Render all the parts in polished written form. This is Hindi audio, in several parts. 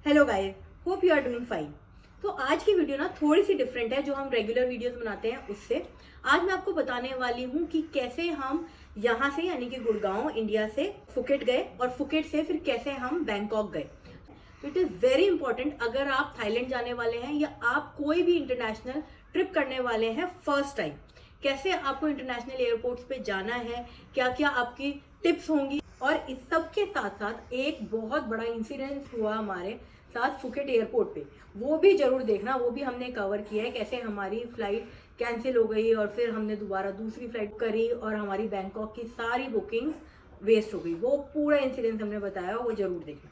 Hello guys, hope you are doing fine. तो आज की वीडियो ना थोड़ी सी डिफरेंट है जो हम रेगुलर वीडियोस बनाते हैं उससे। आज मैं आपको बताने वाली हूँ कि कैसे हम यहाँ से यानी कि गुड़गांव इंडिया से फुकेट गए और फुकेट से फिर कैसे हम बैंकॉक गए। तो इट इज़ वेरी इंपॉर्टेंट अगर आप थाईलैंड जाने वाले हैं या आप कोई भी इंटरनेशनल ट्रिप करने वाले हैं फर्स्ट टाइम, कैसे आपको इंटरनेशनल एयरपोर्ट्स पे जाना है, क्या क्या आपकी टिप्स होंगी। और इस सब के साथ साथ एक बहुत बड़ा इंसिडेंस हुआ हमारे साथ फुकेट एयरपोर्ट पे, वो भी जरूर देखना। वो भी हमने कवर किया है कैसे हमारी फ्लाइट कैंसिल हो गई और फिर हमने दोबारा दूसरी फ्लाइट करी और हमारी बैंकॉक की सारी बुकिंग्स वेस्ट हो गई। वो पूरा इंसिडेंस हमने बताया, वो जरूर देखना।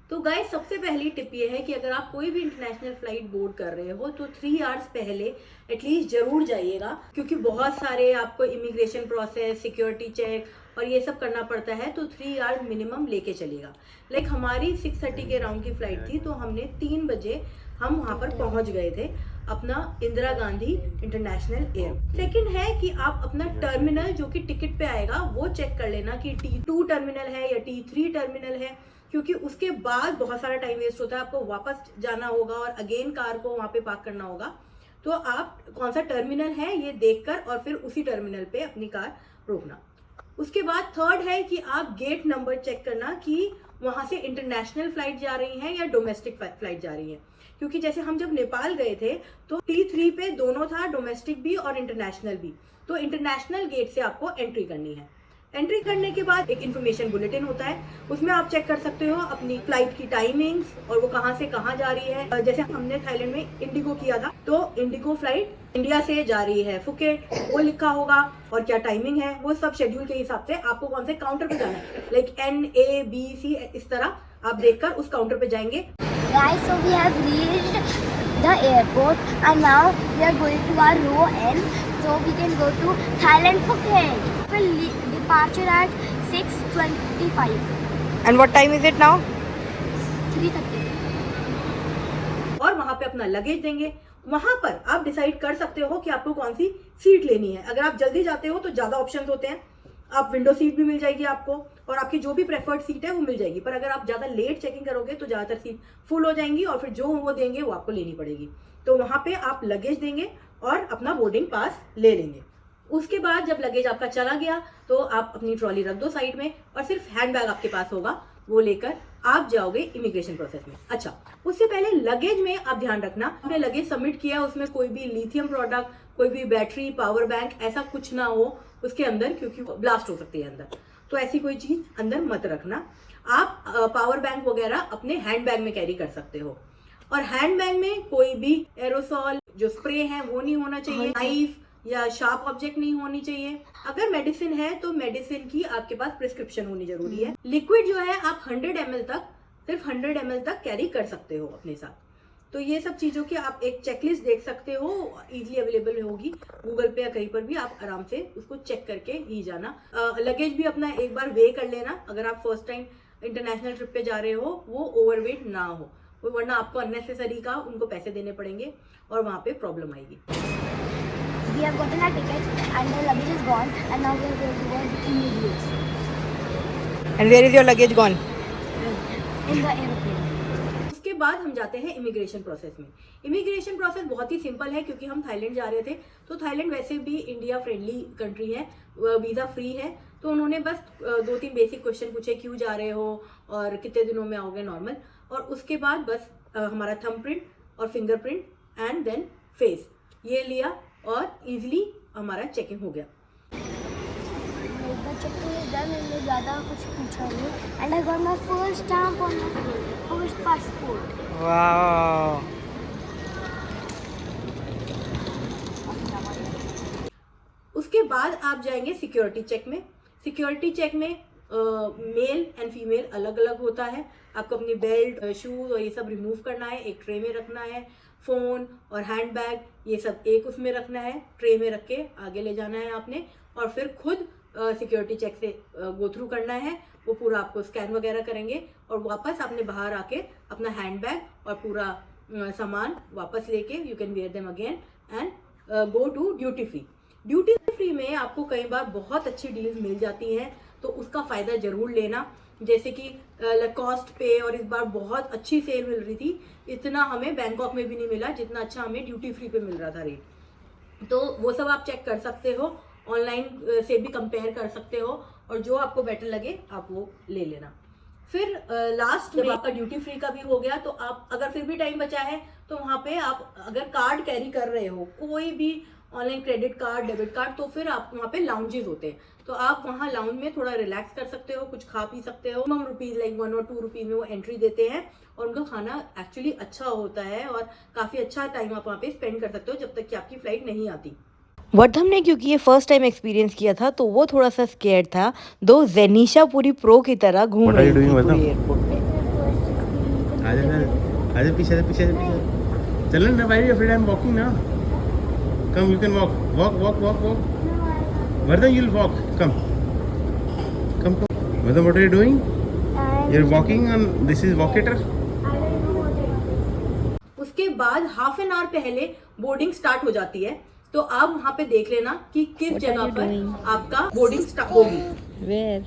तो गाइस, सबसे पहली टिप ये है कि अगर आप कोई भी इंटरनेशनल फ्लाइट बोर्ड कर रहे हो तो 3 आवर्स पहले एटलीस्ट जरूर जाइएगा, क्योंकि बहुत सारे आपको इमिग्रेशन प्रोसेस, सिक्योरिटी चेक और ये सब करना पड़ता है। तो 3 आवर्स मिनिमम लेके चलिएगा। लाइक हमारी 6:30 के राउंड की फ्लाइट थी, तो हमने 3 बजे हम वहाँ पर पहुँच गए थे अपना Indira Gandhi international airport. Second है कि आप अपना टर्मिनल जो कि टिकट पे आएगा वो चेक कर लेना कि T2 टर्मिनल है या T3 टर्मिनल है, क्योंकि उसके बाद बहुत सारा टाइम वेस्ट होता है। आपको वापस जाना होगा और अगेन कार को वहाँ पे पार्क करना होगा। तो आप कौन सा टर्मिनल है ये देखकर और फिर उसी टर्मिनल पे अपनी कार रोकना। उसके बाद थर्ड है कि आप गेट नंबर चेक करना कि वहाँ से इंटरनेशनल फ्लाइट जा रही हैं या डोमेस्टिक फ्लाइट जा रही हैं, क्योंकि जैसे हम जब नेपाल गए थे तो T3 पे दोनों था, डोमेस्टिक भी और इंटरनेशनल भी। तो इंटरनेशनल गेट से आपको एंट्री करनी है। एंट्री करने के बाद एक इन्फॉर्मेशन बुलेटिन होता है, उसमें आप चेक कर सकते हो अपनी फ्लाइट की टाइमिंग्स और वो कहाँ से कहाँ जा रही है। जैसे हमने थाईलैंड में इंडिगो किया था, तो इंडिगो फ्लाइट इंडिया से जा रही है फुकेट, वो लिखा होगा और क्या टाइमिंग है वो सब शेड्यूल के हिसाब से आपको कौन से काउंटर पे जाना है, लाइक NABC इस तरह आप देखकर उस काउंटर पे जाएंगे। Guys, so we have reached the airport and now we are going to our row N, so we can go to Thailand Phuket. We'll departure at 6:25. And what time is it now? 3:30. और वहां पे अपना लगेज देंगे। वहां पर आप डिसाइड कर सकते हो कि आपको कौन सी सीट लेनी है। अगर आप जल्दी जाते हो तो ज्यादा ऑप्शंस होते हैं, आप विंडो सीट भी मिल जाएगी आपको और आपकी जो भी प्रेफर्ड सीट है वो मिल जाएगी। पर अगर आप ज्यादा लेट चेकिंग करोगे तो ज्यादातर सीट फुल हो जाएंगी और फिर जो वो देंगे वो आपको लेनी पड़ेगी। तो वहां पे आप लगेज देंगे और अपना बोर्डिंग पास ले लेंगे। उसके बाद जब लगेज आपका चला गया तो आप अपनी ट्रॉली रख दो साइड में और सिर्फ हैंड बैग आपके पास होगा, वो लेकर आप जाओगे इमिग्रेशन प्रोसेस में। अच्छा, उससे पहले लगेज में आप ध्यान रखना, आपने लगेज सबमिट किया है उसमें कोई भी लिथियम प्रोडक्ट, कोई भी बैटरी, पावर बैंक ऐसा कुछ ना हो उसके अंदर, क्योंकि ब्लास्ट हो सकती है अंदर। तो ऐसी कोई चीज अंदर मत रखना। आप पावर बैंक वगैरह अपने हैंड बैग में कैरी कर सकते हो। और हैंड बैग में कोई भी एरोसॉल जो स्प्रे है वो नहीं होना चाहिए, नाइफ या शार्प ऑब्जेक्ट नहीं होनी चाहिए। अगर मेडिसिन है तो मेडिसिन की आपके पास प्रिस्क्रिप्शन होनी जरूरी है। लिक्विड जो है आप 100 ml तक, सिर्फ 100 ml तक कैरी कर सकते हो अपने साथ। तो ये सब चीजों की आप एक चेकलिस्ट देख सकते हो, इजीली अवेलेबल होगी गूगल पे या कहीं पर भी, आप आराम से उसको चेक करके ही जाना। लगेज भी अपना एक बार वे कर लेना अगर आप फर्स्ट टाइम इंटरनेशनल ट्रिप पे जा रहे हो, वो ओवरवेट ना हो, वरना आपको अननेसेसरी का उनको पैसे देने पड़ेंगे और वहाँ पे प्रॉब्लम आएगी। We have gotten our tickets and the luggage is gone and now we are going towards immediate And where is your luggage gone? in the airplane. उसके बाद हम जाते हैं इमिग्रेशन प्रोसेस में। इमिग्रेशन प्रोसेस बहुत ही सिंपल है, क्योंकि हम थाईलैंड जा रहे थे तो थाईलैंड वैसे भी इंडिया फ्रेंडली कंट्री है, वीज़ा फ्री है। तो उन्होंने बस 2-3 बेसिक क्वेश्चन पूछे, क्यों जा रहे हो और कितने दिनों में आओगे नॉर्मल, और उसके बाद बस हमारा थंब प्रिंट और फिंगरप्रिंट एंड देन फेस ये लिया और इजीली हमारा चेकिंग हो गया। The checking is done and मैं ज़्यादा कुछ पूछा नहीं and I got my first stamp on my first passport. Wow. उसके बाद आप जाएंगे सिक्योरिटी चेक में। सिक्योरिटी चेक में मेल एंड फीमेल अलग अलग होता है। आपको अपनी बेल्ट, शूज और ये सब रिमूव करना है, एक ट्रे में रखना है। फोन और हैंड बैग ये सब एक उसमें रखना है, ट्रे में रख के आगे ले जाना है आपने, और फिर खुद सिक्योरिटी चेक से गो थ्रू करना है। वो पूरा आपको स्कैन वगैरह करेंगे और वापस आपने बाहर आके अपना हैंड बैग और पूरा सामान वापस लेके you can wear them again and go to duty free. Duty free में आपको कई बार बहुत अच्छी डील्स मिल जाती हैं, तो उसका फ़ायदा ज़रूर लेना। जैसे कि लकॉस्ट पे, और इस बार बहुत अच्छी सेल मिल रही थी। इतना हमें बैंकॉक में भी नहीं मिला जितना अच्छा हमें ड्यूटी फ्री पे मिल रहा था रेट। तो वो सब आप चेक कर सकते हो, ऑनलाइन से भी कंपेयर कर सकते हो, और जो आपको बेटर लगे आप वो ले लेना। फिर लास्ट जब आपका ड्यूटी फ्री का भी हो गया, तो आप अगर फिर भी टाइम बचा है तो वहाँ पे आप अगर कार्ड कैरी कर रहे हो, कोई भी online credit card, debit card, तो फिर आप वहाँ पे लाउंजेस होते हैं, तो आप वहाँ लाउंज में थोड़ा रिलैक्स कर सकते हो, कुछ खा पी सकते हो। मिनिमम रुपीज लाइक 1 और 2 रुपीज में वो एंट्री देते हैं, और उनका खाना एक्चुअली अच्छा होता है, और काफ़ी अच्छा टाइम आप वहाँ पे स्पेंड कर सकते हो जब तक कि आपकी फ्लाइट नहीं आती। वर्धम ने क्योंकि ये फर्स्ट टाइम एक्सपीरियंस किया था तो वो थोड़ा सा स्केर्ड था, दो जेनिशा पूरी प्रो की तरह घूम What are रही you doing, थी वर्धम? पूरे एयरपोर्ट पे। आजा पीछे चल ना भाई, एवरी टाइम वॉकिंग ना, come you can walk walk walk walk walk Vardhan, you will walk, come Vardhan, what are you doing? You are walking on, this is वॉकेटर। उसके बाद हाफ एन आवर पहले बोर्डिंग स्टार्ट हो जाती है, तो आप वहाँ पे देख लेना कि किस What are जगह you पर doing? आपका बोर्डिंग स्टार्ट होगी। Where?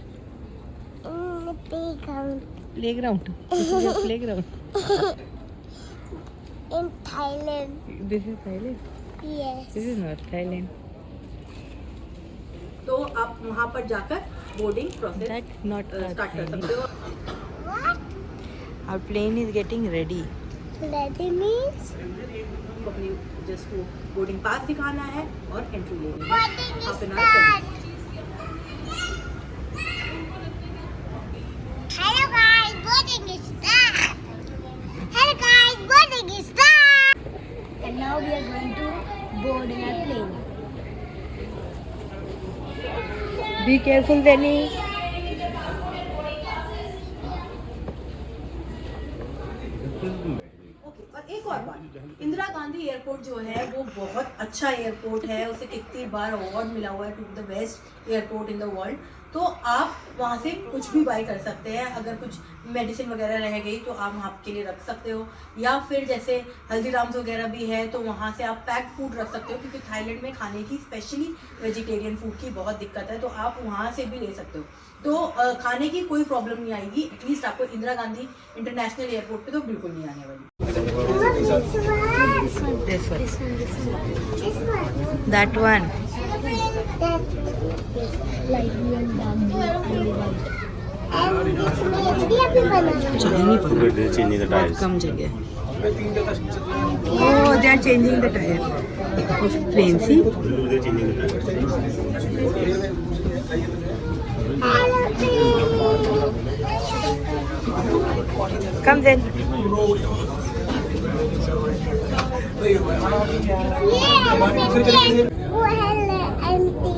Playground. This is your playground. In Thailand. This is Thailand. Yes. This is not Thailand. तो आप वहाँ पर जाकर boarding process That's not start कर Thailand. सकते हो। What? Our plane is getting ready. Ready means? आपको अपनी जस्ट वो बोर्डिंग पास दिखाना है और एंट्री लेनी है। Boarding is half an our start. Hello guys, boarding is start. Hello guys, boarding is start. And now we are going to board in our plane. Be careful, Benny. Okay, और एक और बात, इंदिरा गांधी एयरपोर्ट जो है वो बहुत अच्छा एयरपोर्ट है, उसे कितनी बार अवार्ड मिला हुआ है to the best airport in the world. तो आप वहाँ से कुछ भी बाय कर सकते हैं, अगर कुछ मेडिसिन वगैरह रह गई तो आप वहाँ के लिए रख सकते हो, या फिर जैसे हल्दीराम्स वगैरह भी है तो वहाँ से आप पैक फूड रख सकते हो, क्योंकि थाईलैंड में खाने की स्पेशली वेजिटेरियन फूड की बहुत दिक्कत है, तो आप वहाँ से भी ले सकते हो। तो खाने की कोई प्रॉब्लम नहीं आएगी, एटलीस्ट आपको इंदिरा गांधी इंटरनेशनल एयरपोर्ट पे तो बिल्कुल नहीं आने वाली। This one. This one. This one. This one. This one. That one. That. Yes. Light blue and dark blue and white. And this में भी अभी बना चल नहीं पता, चेंजिंग द बहुत टायर्स। कम जगह। Oh, they are changing the tire of plane. See? Come then. वो है एंटी,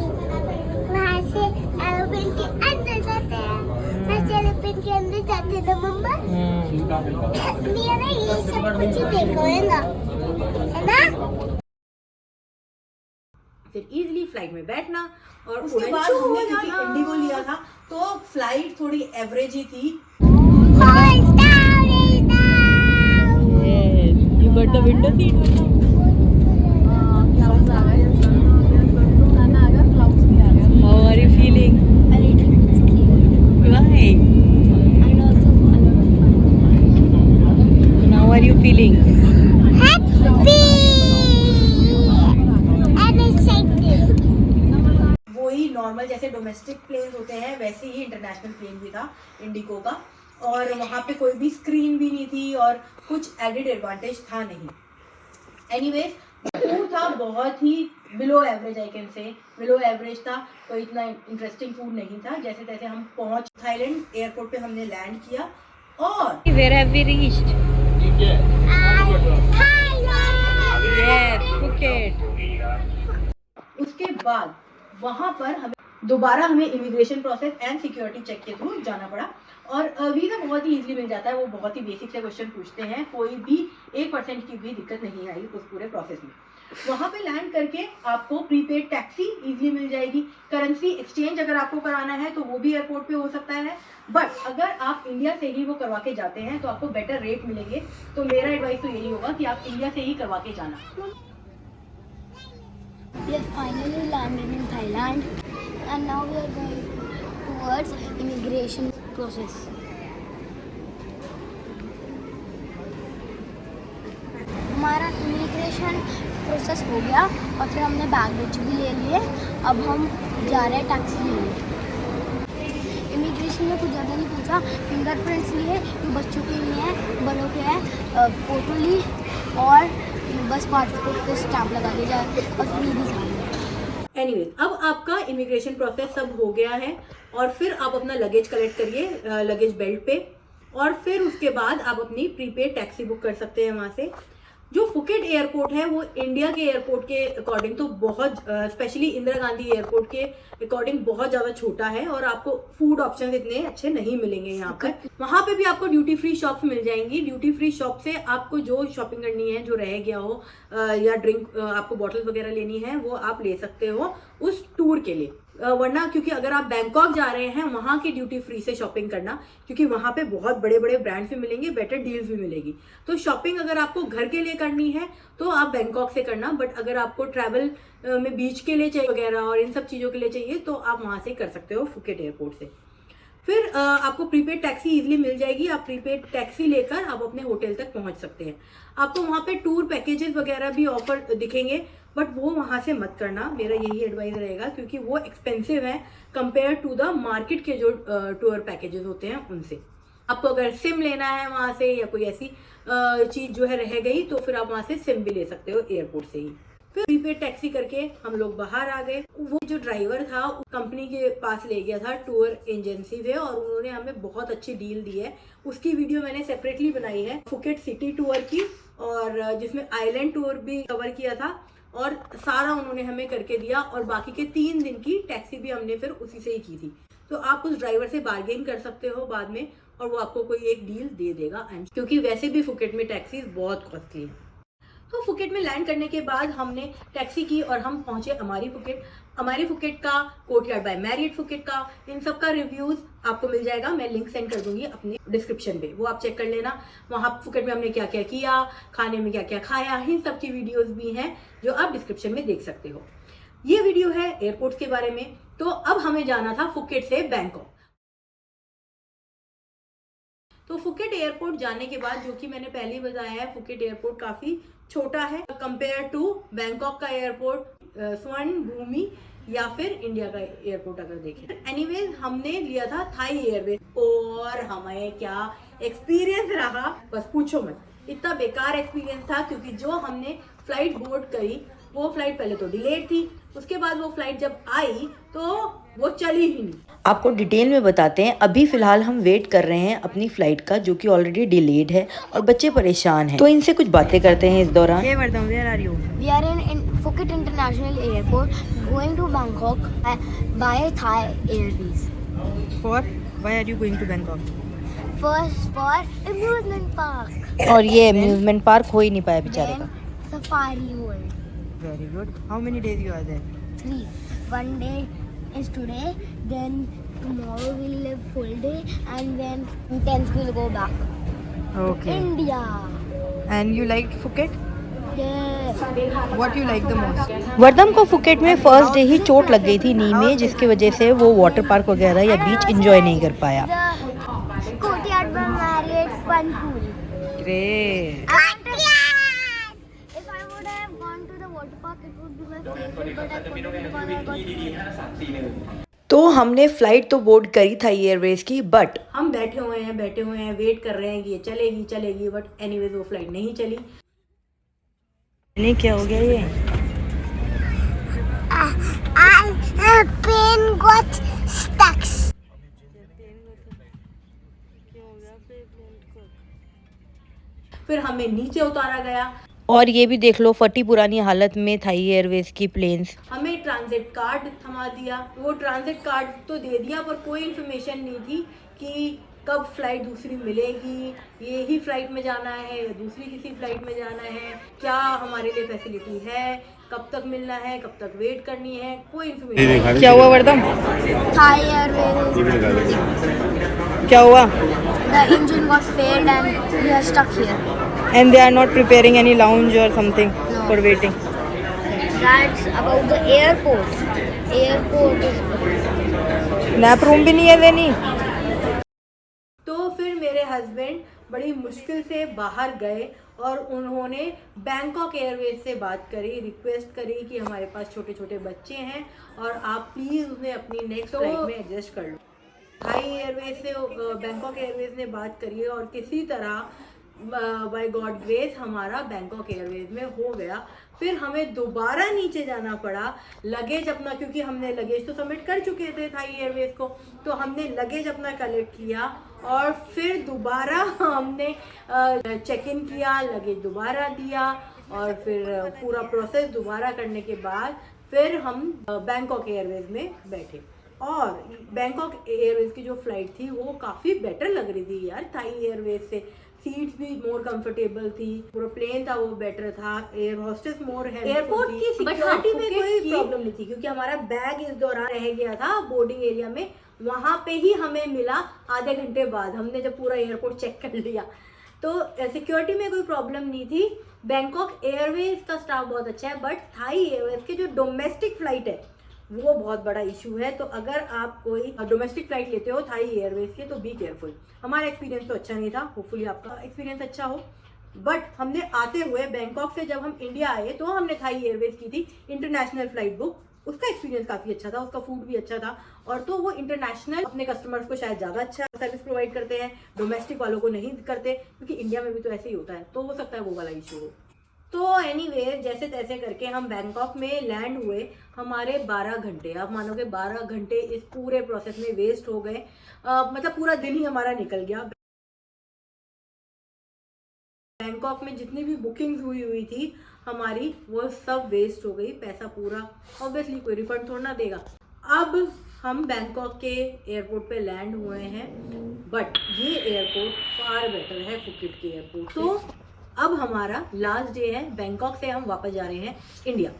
वहाँ से एरोप्लेन के अंदर जाते हैं, वहाँ से एरोप्लेन के अंदर जाते हैं ना मम्मा। मेरा ये सब कुछ देखो है ना? फिर इजीली फ्लाइट में बैठना, और उसके बाद हमने क्योंकि इंडिगो लिया था तो फ्लाइट थोड़ी एवरेज ही थी। You got the window seat. How are you feeling? A little bit scared. Why? And also a lot of fun. How are you feeling? Happy and excited. वही नॉर्मल जैसे डोमेस्टिक प्लेन होते हैं वैसे ही इंटरनेशनल प्लेन भी था इंडिगो का, और वहाँ पे कोई भी स्क्रीन भी नहीं थी और कुछ एडिड एडवांटेज था नहीं। एनीवेज, फूड था बहुत ही below average, I can say below average था, कोई इतना इंटरेस्टिंग फूड नहीं था। जैसे तैसे हम पहुँच थाईलैंड एयरपोर्ट पे हमने लैंड किया, और Where have we reached? Yes, Phuket. उसके बाद वहाँ पर हमें immigration process and security check के थ्रू जाना पड़ा, और वीज़ा बहुत ही इजीली मिल जाता है, वो बहुत ही बेसिक से क्वेश्चन पूछते हैं, कोई भी 1% की भी दिक्कत नहीं आई उस पूरे प्रोसेस में। वहाँ पे लैंड करके आपको प्रीपेड टैक्सी इजीली मिल जाएगी, करेंसी एक्सचेंज अगर आपको कराना है तो वो भी एयरपोर्ट पे हो सकता है, बट अगर आप इंडिया से ही वो करवा के जाते हैं तो आपको बेटर रेट मिलेंगे। तो मेरा एडवाइस तो यही होगा कि आप इंडिया से ही करवा के जाना। We have finally landed in Thailand, and now we are going towards immigration process. हमारा इमिग्रेशन प्रोसेस हो गया और फिर हमने बैगेज भी ले लिए. अब हम जा रहे हैं टैक्सी लेने. इमिग्रेशन में कुछ ज़्यादा नहीं पूछा. फिंगरप्रिंट्स लिए, जो बच्चों के लिए है, बड़ों के है. फ़ोटो ली और बस पासपोर्ट पे स्टैम्प लगा दिया जाए और फ्री भी था. एनीवेज, अब आपका इमिग्रेशन प्रोसेस सब हो गया है और फिर आप अपना लगेज कलेक्ट करिए लगेज बेल्ट पे, और फिर उसके बाद आप अपनी प्रीपेड टैक्सी बुक कर सकते हैं वहाँ से. जो फुकेट एयरपोर्ट है वो इंडिया के एयरपोर्ट के अकॉर्डिंग तो बहुत स्पेशली इंदिरा गांधी एयरपोर्ट के अकॉर्डिंग बहुत ज़्यादा छोटा है और आपको फूड ऑप्शंस इतने अच्छे नहीं मिलेंगे यहाँ पर. वहाँ पे भी आपको ड्यूटी फ्री शॉप्स मिल जाएंगी. ड्यूटी फ्री शॉप से आपको जो शॉपिंग करनी है, जो रह गया हो या ड्रिंक आपको बॉटल वगैरह लेनी है, वो आप ले सकते हो उस टूर के लिए. वरना क्योंकि अगर आप बैंकॉक जा रहे हैं वहाँ की ड्यूटी फ्री से शॉपिंग करना, क्योंकि वहाँ पे बहुत बड़े बड़े ब्रांड्स भी मिलेंगे, बेटर डील्स भी मिलेगी. तो शॉपिंग अगर आपको घर के लिए करनी है तो आप बैंकॉक से करना, बट अगर आपको ट्रैवल में बीच के लिए चाहिए वगैरह और इन सब चीज़ों के लिए चाहिए तो आप वहाँ से कर सकते हो फुकेट एयरपोर्ट से. फिर आपको प्रीपेड टैक्सी इजीली मिल जाएगी. आप प्रीपेड टैक्सी लेकर आप अपने होटल तक पहुँच सकते हैं. आपको वहाँ पे टूर पैकेजेस वगैरह भी ऑफर दिखेंगे, बट वो वहाँ से मत करना, मेरा यही एडवाइस रहेगा, क्योंकि वो एक्सपेंसिव है कंपेयर टू द मार्केट के जो टूर पैकेजेस होते हैं उनसे. आपको अगर सिम लेना है वहाँ से या कोई ऐसी चीज़ जो है रह गई तो फिर आप वहाँ से सिम भी ले सकते हो एयरपोर्ट से ही. फिर प्रीपेड टैक्सी करके हम लोग बाहर आ गए. वो जो ड्राइवर था कंपनी के पास ले गया था टूर एजेंसी से और उन्होंने हमें बहुत अच्छी डील दी है. उसकी वीडियो मैंने सेपरेटली बनाई है फुकेट सिटी टूर की, और जिसमें आइलैंड टूर भी कवर किया था और सारा उन्होंने हमें करके दिया, और बाकी के 3 दिन की टैक्सी भी हमने फिर उसी से ही की थी. तो आप उस ड्राइवर से बार्गेन कर सकते हो बाद में और वो आपको कोई एक डील दे देगा, क्योंकि वैसे भी फुकेट में टैक्सीज बहुत कॉस्टली है. तो फुकेट में लैंड करने के बाद हमने टैक्सी की और हम पहुंचे अमारी फुकेट. अमारी फुकेट का, कोर्टयार्ड बाय मैरियट फुकेट का, इन सब का रिव्यूज आपको मिल जाएगा. मैं लिंक सेंड कर दूंगी अपने डिस्क्रिप्शन पे, वो आप चेक कर लेना. वहाँ फुकेट में हमने क्या क्या किया, खाने में क्या क्या खाया, इन सब की वीडियोस भी हैं जो आप डिस्क्रिप्शन में देख सकते हो. ये वीडियो है एयरपोर्ट के बारे में. तो अब हमें जाना था फुकेट से बैंकॉक. तो फुकेट एयरपोर्ट जाने के बाद, जो कि मैंने पहले ही बताया है, फुकेट एयरपोर्ट काफ़ी छोटा है कंपेयर टू बैंकॉक का एयरपोर्ट, स्वर्ण भूमि या फिर इंडिया का एयरपोर्ट अगर देखें. एनीवेज, हमने लिया था थाई एयरवेज और हमें क्या एक्सपीरियंस रहा बस पूछो मत. इतना बेकार एक्सपीरियंस था, क्योंकि जो हमने फ्लाइट बोर्ड करी वो फ्लाइट पहले तो डिलेड थी, उसके बाद वो फ्लाइट जब आई तो वो चली ही नहीं. आपको डिटेल में बताते हैं. अभी फ़िलहाल हम वेट कर रहे हैं अपनी फ़्लाइट का, जो कि ऑलरेडी डिलेड है और बच्चे परेशान हैं. तो इनसे कुछ बातें करते हैं इस दौरान. We are in Phuket International Airport going to Bangkok by Thai Airways. Why are you going to Bangkok? First for amusement park. और ये अम्यूजमेंट पार्क हो ही नहीं पाया बेचारे का. Then Safari World. Very good. How many days you are there? 3. One day is today, then tomorrow we'll live full day, and then 10th we'll go back to India. And you liked Phuket? Yeah. What you like the most? Vardam को फुकेट में फर्स्ट डे ही चोट लग गई थी नी में, जिसकी वजह से वो वाटर पार्क वगैरह या बीच एंजॉय नहीं कर पाया. The Courtyard by Marriott Fun Pool. Great. If I would have gone to the water park, it would be my favorite, but I couldn't because I got. तो हमने फ्लाइट तो बोर्ड करी था एयरवेज की, बट हम बैठे हुए हैं वेट कर रहे हैं कि ये चलेगी, बट एनीवेज वो फ्लाइट नहीं चली. नहीं, क्या हो गया ये? Plane got stuck. फिर हमें नीचे उतारा गया. और ये भी देख लो, फटी पुरानी हालत में थाई एयरवेज की प्लेन्स. हमें ट्रांजिट कार्ड थमा दिया. वो ट्रांजिट कार्ड तो दे दिया, पर कोई इन्फॉर्मेशन नहीं थी कि कब फ्लाइट दूसरी मिलेगी, ये ही फ्लाइट में जाना है या दूसरी किसी फ्लाइट में जाना है, क्या हमारे लिए फैसिलिटी है, कब तक मिलना है, कब तक वेट करनी है, कोई इन्फॉर्मेशन. क्या हुआ वर्दम? Thai Airways. क्या हुआ? The engine got failed and we are stuck here. And they are not preparing any lounge or something for waiting. That's about the airport. Airport is. Nap room भी नहीं है देनी. हस्बैंड बड़ी मुश्किल से बाहर गए और उन्होंने बैंकॉक एयरवेज से बात करी, रिक्वेस्ट करी कि हमारे पास छोटे छोटे बच्चे हैं और आप प्लीज़ उन्हें अपनी नेक्स्ट फ्लाइट में एडजस्ट कर लो। थाई एयरवेज से बैंकॉक एयरवेज ने बात करी और किसी तरह बाय गॉड ग्रेस हमारा बैंकॉक एयरवेज में हो गया। फिर हमें दोबारा नीचे जाना पड़ा लगेज अपना, क्योंकि हमने लगेज तो सबमिट कर चुके थे थाई एयरवेज को, तो हमने लगेज अपना कलेक्ट किया और फिर दोबारा हमने चेक इन किया, लगेज दोबारा दिया और फिर पूरा प्रोसेस दोबारा करने के बाद फिर हम बैंकॉक एयरवेज में बैठे। और बैंकॉक एयरवेज की जो फ्लाइट थी वो काफ़ी बेटर लग रही थी यार थाई एयरवेज से। सीट्स भी मोर कंफर्टेबल थी, पूरा प्लेन था वो बेटर था, एयर होस्टेस मोर है। एयरपोर्ट की सिक्योरिटी में कोई प्रॉब्लम नहीं थी क्योंकि हमारा बैग इस दौरान रह गया था बोर्डिंग एरिया में, वहाँ पे ही हमें मिला आधे घंटे बाद, हमने जब पूरा एयरपोर्ट चेक कर लिया। तो सिक्योरिटी में कोई प्रॉब्लम नहीं थी। बैंकॉक एयरवेज का स्टाफ बहुत अच्छा है, बट थाई एयरवेज के जो डोमेस्टिक फ्लाइट है वो बहुत बड़ा इशू है। तो अगर आप कोई डोमेस्टिक फ्लाइट लेते हो थाई एयरवेज के तो बी केयरफुल। हमारा एक्सपीरियंस तो अच्छा नहीं था, होपफुली आपका एक्सपीरियंस अच्छा हो। बट हमने आते हुए बैंकॉक से जब हम इंडिया आए तो हमने थाई एयरवेज की थी इंटरनेशनल फ्लाइट बुक, उसका एक्सपीरियंस काफ़ी अच्छा था, उसका फूड भी अच्छा था और तो वो इंटरनेशनल अपने कस्टमर्स को शायद ज़्यादा अच्छा सर्विस प्रोवाइड करते हैं, डोमेस्टिक वालों को नहीं करते, क्योंकि इंडिया में भी तो ऐसे ही होता है, तो हो सकता है वो वाला इशू हो। तो एनीवे जैसे तैसे करके हम बैंकॉक में लैंड हुए। हमारे 12 घंटे, आप मानोगे 12 घंटे इस पूरे प्रोसेस में वेस्ट हो गए। मतलब पूरा दिन ही हमारा निकल गया। बैंकॉक में जितनी भी बुकिंग्स हुई थी हमारी वो सब वेस्ट हो गई, पैसा पूरा ऑब्वियसली कोई रिफंड थोड़ा ना देगा। अब हम बैंकॉक के एयरपोर्ट पे लैंड हुए हैं, बट ये एयरपोर्ट फार बेटर है फुकेट के एयरपोर्ट। तो अब हमारा लास्ट डे है, बैंकॉक से हम वापस जा रहे हैं इंडिया।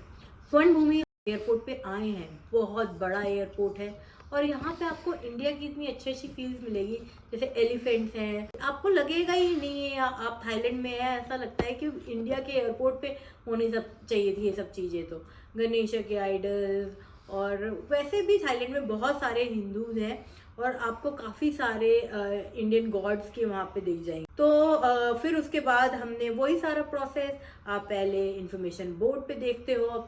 स्वर्ण भूमि एयरपोर्ट पे आए हैं, बहुत बड़ा एयरपोर्ट है और यहाँ पे आपको इंडिया की इतनी अच्छी अच्छी फील्स मिलेगी, जैसे एलिफेंट्स हैं, आपको लगेगा ही नहीं है आप थाईलैंड में है, ऐसा लगता है कि इंडिया के एयरपोर्ट पे होनी सब चाहिए थी ये सब चीज़ें। तो गणेश के आइडल्स और वैसे भी थाईलैंड में बहुत सारे हिंदूज हैं और आपको काफ़ी सारे इंडियन गॉड्स के वहाँ पे दिख जाएंगे। तो फिर उसके बाद हमने वही सारा प्रोसेस, आप पहले इंफॉर्मेशन बोर्ड पे देखते हो,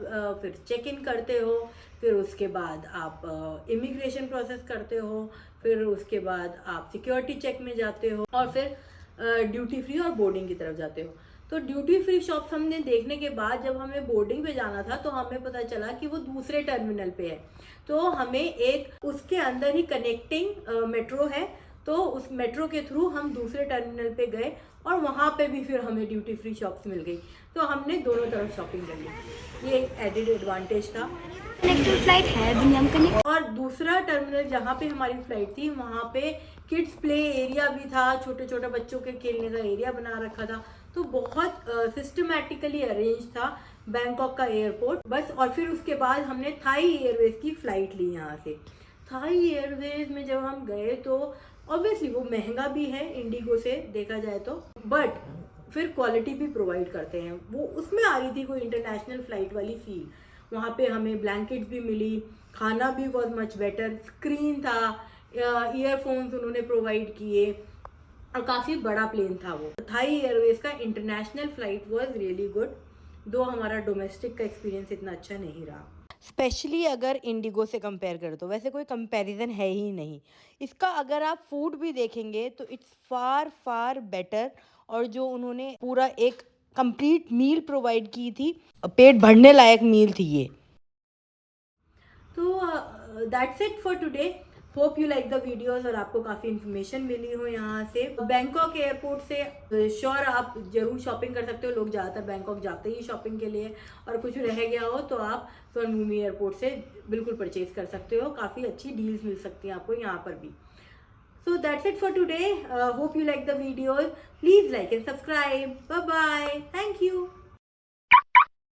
फिर चेक इन करते हो, फिर उसके बाद आप इमिग्रेशन प्रोसेस करते हो, फिर उसके बाद आप सिक्योरिटी चेक में जाते हो और फिर ड्यूटी फ्री और बोर्डिंग की तरफ जाते हो। तो ड्यूटी फ्री शॉप्स हमने देखने के बाद जब हमें बोर्डिंग पे जाना था तो हमें पता चला कि वो दूसरे टर्मिनल पे है। तो हमें एक उसके अंदर ही कनेक्टिंग मेट्रो है, तो उस मेट्रो के थ्रू हम दूसरे टर्मिनल पे गए और वहाँ पे भी फिर हमें ड्यूटी फ्री शॉप्स मिल गई। तो हमने दोनों तरफ शॉपिंग कर ली, ये एक एडिड एडवांटेज था। कनेक्टिंग फ्लाइट है बिनियम कनेक्ट। और दूसरा टर्मिनल जहाँ पे हमारी फ्लाइट थी वहाँ पे किड्स प्ले एरिया भी था, छोटे छोटे बच्चों के खेलने का एरिया बना रखा था। तो बहुत सिस्टमैटिकली अरेंज था बैंकॉक का एयरपोर्ट। बस और फिर उसके बाद हमने थाई एयरवेज की फ़्लाइट ली यहाँ से। थाई एयरवेज में जब हम गए तो ऑब्वियसली वो महंगा भी है इंडिगो से देखा जाए तो, बट फिर क्वालिटी भी प्रोवाइड करते हैं। वो उसमें आ रही थी कोई इंटरनेशनल फ़्लाइट वाली फील। वहाँ पे हमें ब्लैंकेट्स भी मिली, खाना भी वॉज मच बेटर, स्क्रीन था, ईयरफोन्स उन्होंने प्रोवाइड किए और काफ़ी बड़ा प्लेन था वो। थाई एयरवेज का international flight was really good, दो हमारा डोमेस्टिक का एक्सपीरियंस इतना अच्छा नहीं रहा। स्पेशली अगर इंडिगो से कंपेयर करें तो वैसे कोई कंपैरिजन है ही नहीं इसका। अगर आप फूड भी देखेंगे तो इट्स फार फार बेटर, और जो उन्होंने पूरा एक कंप्लीट मील प्रोवाइड की थी, पेट भरने लायक मील थी ये। तो that's it for today. Hope you like the videos और आपको काफ़ी इन्फॉर्मेशन मिली हो यहाँ से। बैंकॉक एयरपोर्ट से श्योर आप जरूर शॉपिंग कर सकते हो, लोग ज़्यादातर बैंकॉक जाते ही शॉपिंग के लिए, और कुछ रह गया हो तो आप स्वर्ण भूमि एयरपोर्ट से बिल्कुल परचेज कर सकते हो, काफ़ी अच्छी डील्स मिल सकती हैं आपको यहाँ पर भी। So that's it for today. Hope you like the videos. Please like and subscribe. Bye bye. Thank you.